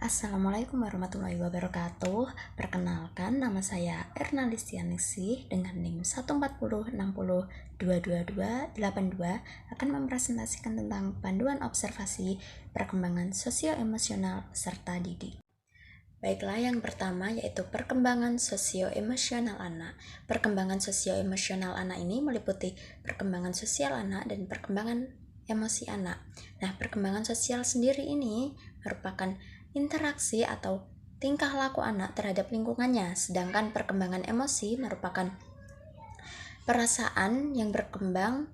Assalamualaikum warahmatullahi wabarakatuh. Perkenalkan, nama saya Erna Listianingsih dengan NIM 14060222282 akan mempresentasikan tentang panduan observasi perkembangan sosio-emosional peserta didik. Baiklah, yang pertama yaitu perkembangan sosio-emosional anak. Perkembangan sosio-emosional anak ini meliputi perkembangan sosial anak dan perkembangan emosi anak. Nah, perkembangan sosial sendiri ini merupakan interaksi atau tingkah laku anak terhadap lingkungannya, sedangkan perkembangan emosi merupakan perasaan yang berkembang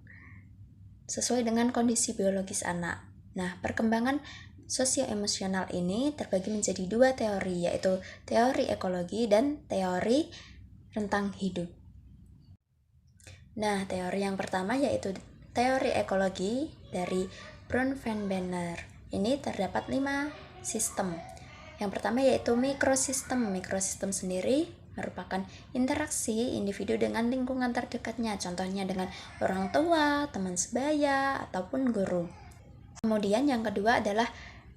sesuai dengan kondisi biologis anak. Nah, perkembangan sosio-emosional ini terbagi menjadi dua teori, yaitu teori ekologi dan teori rentang hidup. Nah, teori yang pertama yaitu teori ekologi dari Brun van Benner. Ini terdapat 5 sistem. Yang pertama yaitu mikrosistem. Mikrosistem sendiri merupakan interaksi individu dengan lingkungan terdekatnya, contohnya dengan orang tua, teman sebaya, ataupun guru. Kemudian yang kedua adalah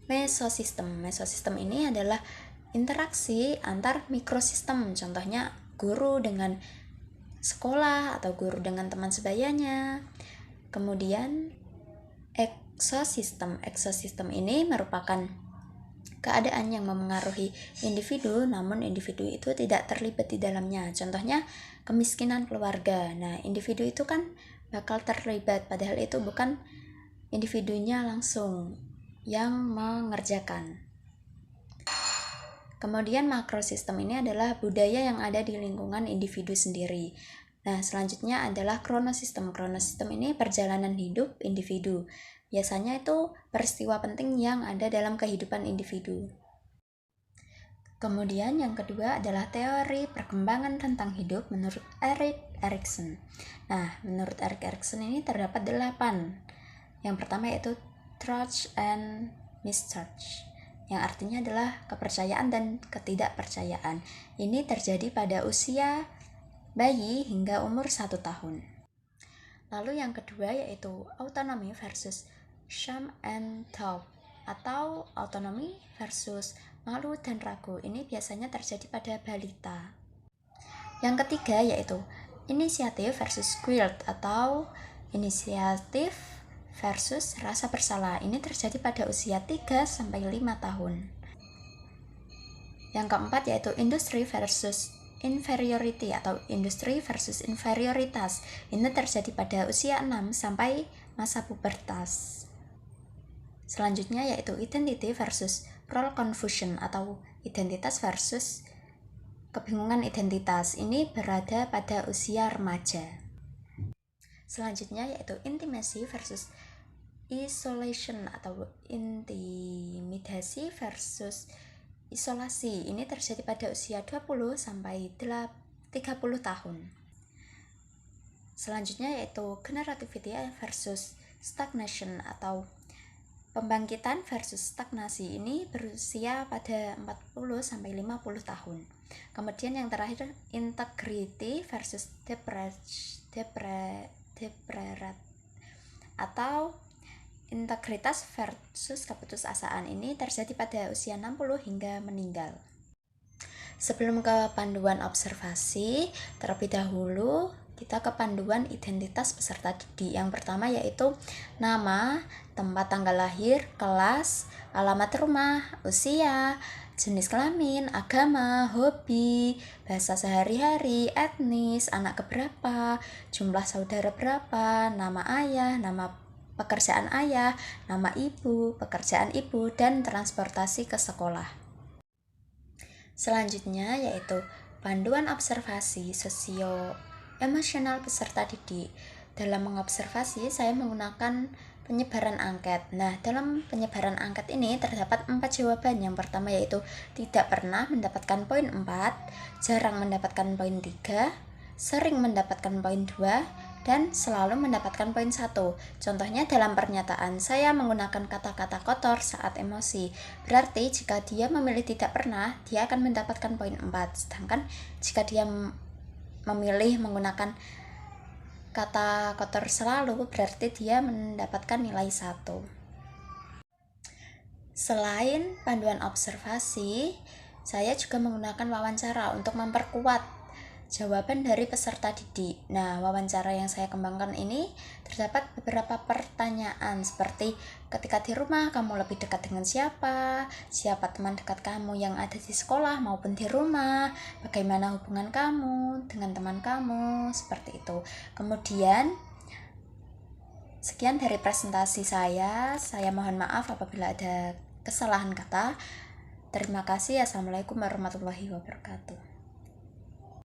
mesosistem. Mesosistem ini adalah interaksi antar mikrosistem, contohnya guru dengan sekolah atau guru dengan teman sebayanya. Kemudian eksosistem. Eksosistem ini merupakan keadaan yang memengaruhi individu, namun individu itu tidak terlibat di dalamnya. Contohnya kemiskinan keluarga. Nah, individu itu kan bakal terlibat, padahal itu bukan individunya langsung yang mengerjakan. Kemudian makrosistem ini adalah budaya yang ada di lingkungan individu sendiri. Nah, selanjutnya adalah kronosistem. Kronosistem ini perjalanan hidup individu. Biasanya itu peristiwa penting yang ada dalam kehidupan individu. Kemudian yang kedua adalah teori perkembangan rentang hidup menurut Erik Erikson. Nah, menurut Erik Erikson ini terdapat 8. Yang pertama yaitu trust and mistrust, yang artinya adalah kepercayaan dan ketidakpercayaan. Ini terjadi pada usia bayi hingga umur 1 tahun. Lalu yang kedua yaitu autonomy versus shame and doubt, atau autonomi versus malu dan ragu. Ini biasanya terjadi pada balita. Yang ketiga yaitu inisiatif versus guilt, atau inisiatif versus rasa bersalah. Ini terjadi pada usia 3-5 tahun. Yang keempat yaitu industri versus inferiority, atau industri versus inferioritas. Ini terjadi pada usia 6 sampai masa pubertas. Selanjutnya yaitu identity versus role confusion, atau identitas versus kebingungan identitas. Ini berada pada usia remaja. Selanjutnya yaitu intimacy versus isolation, atau intimidasi versus isolasi. Ini terjadi pada usia 20 sampai 30 tahun. Selanjutnya yaitu generativity versus stagnation, atau pembangkitan versus stagnasi. Ini berusia pada 40 sampai 50 tahun. Kemudian yang terakhir integrity versus atau integritas versus keputusasaan. Ini terjadi pada usia 60 hingga meninggal. Sebelum ke panduan observasi, terlebih dahulu kita ke panduan identitas peserta didik. Yang pertama yaitu nama, tempat tanggal lahir, kelas, alamat rumah, usia, jenis kelamin, agama, hobi, bahasa sehari-hari, etnis, anak keberapa, jumlah saudara berapa, nama ayah, nama pekerjaan ayah, nama ibu, pekerjaan ibu, dan transportasi ke sekolah. Selanjutnya yaitu panduan observasi sosio-emosional peserta didik. Dalam mengobservasi, saya menggunakan penyebaran angket. Nah, dalam penyebaran angket ini terdapat 4 jawaban. Yang pertama yaitu tidak pernah mendapatkan poin 4, jarang mendapatkan poin 3, sering mendapatkan poin 2, dan selalu mendapatkan poin 1. Contohnya dalam pernyataan, saya menggunakan kata-kata kotor saat emosi. Berarti jika dia memilih tidak pernah, dia akan mendapatkan poin 4. Sedangkan jika dia memilih menggunakan kata kotor selalu, berarti dia mendapatkan nilai 1. Selain panduan observasi, saya juga menggunakan wawancara untuk memperkuat jawaban dari peserta didik. Nah, wawancara yang saya kembangkan ini terdapat beberapa pertanyaan seperti ketika di rumah kamu lebih dekat dengan siapa, siapa teman dekat kamu yang ada di sekolah maupun di rumah, bagaimana hubungan kamu dengan teman kamu, seperti itu. Kemudian, sekian dari presentasi saya. Saya mohon maaf apabila ada kesalahan kata. Terima kasih. Assalamualaikum warahmatullahi wabarakatuh.